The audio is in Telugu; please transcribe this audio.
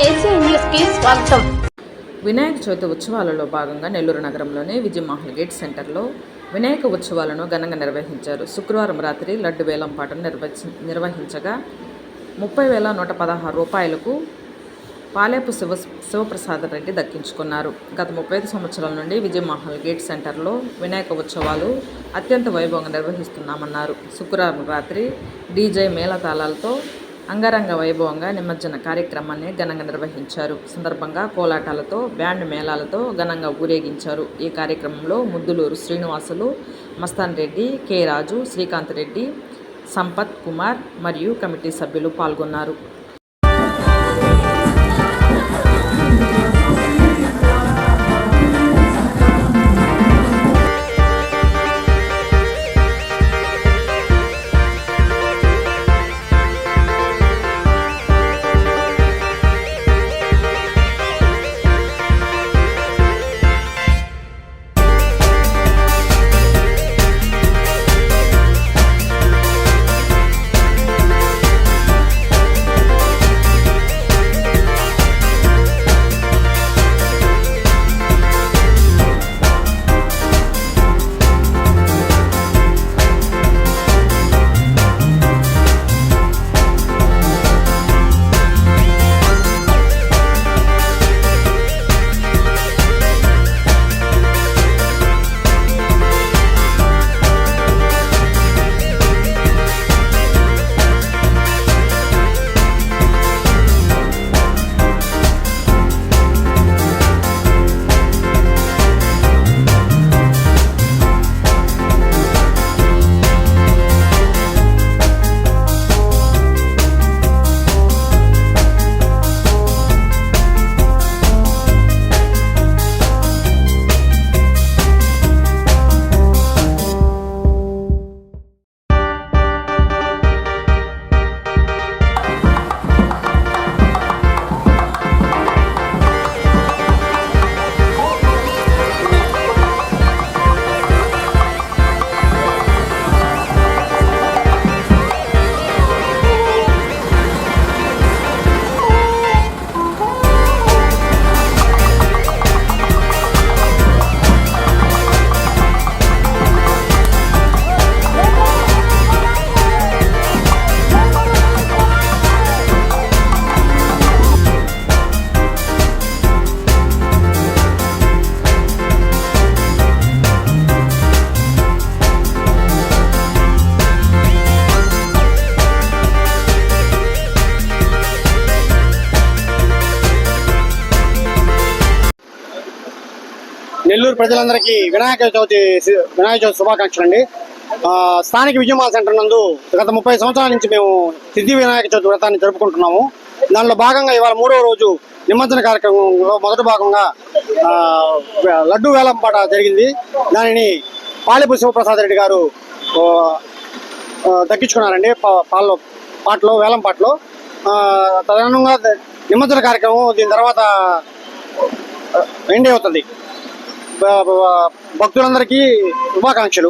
ఏసీఎన్ న్యూస్ కి స్వాగతం. వినాయక చవితి ఉత్సవాలలో భాగంగా నెల్లూరు నగరంలోని విజయ మహల్ గేట్ సెంటర్లో వినాయక ఉత్సవాలను ఘనంగా నిర్వహించారు. శుక్రవారం రాత్రి లడ్డు వేలం పాటను నిర్వహించగా 30,116 రూపాయలకు పాలేపు శివప్రసాద రెడ్డి దక్కించుకున్నారు. గత 35 సంవత్సరాల నుండి విజయ మహల్ గేట్ సెంటర్లో వినాయక ఉత్సవాలు అత్యంత వైభవంగా నిర్వహిస్తున్నామన్నారు. శుక్రవారం రాత్రి డీజే మేళతాళాలతో అంగరంగ వైభవంగా నిమజ్జన కార్యక్రమాన్ని ఘనంగా నిర్వహించారు. సందర్భంగా కోలాటాలతో బ్యాండ్ మేళాలతో ఘనంగా ఊరేగించారు. ఈ కార్యక్రమంలో ముద్దులూరు శ్రీనివాసులు, మస్తాన్ రెడ్డి, కె రాజు, శ్రీకాంత్ రెడ్డి, సంపత్ కుమార్ మరియు కమిటీ సభ్యులు పాల్గొన్నారు. నెల్లూరు ప్రజలందరికీ వినాయక చవితి శుభాకాంక్షలు అండి. స్థానిక విజయమాల్ సెంటర్ నందు గత 30 సంవత్సరాల నుంచి మేము సిద్ధి వినాయక చవితి వ్రతాన్ని జరుపుకుంటున్నాము. దానిలో భాగంగా ఇవాళ 3వ రోజు నిమజ్జన కార్యక్రమంలో మొదటి భాగంగా లడ్డు వేలంపాట జరిగింది. దానిని పాలేపు శివప్రసాద రెడ్డి గారు దక్కించుకున్నారండి. పాటలో వేలంపాటలో తదనంగా నిమజ్జన కార్యక్రమం దీని తర్వాత ఎండ్ అవుతుంది. భక్తులందరికీ శుభాకాంక్షలు.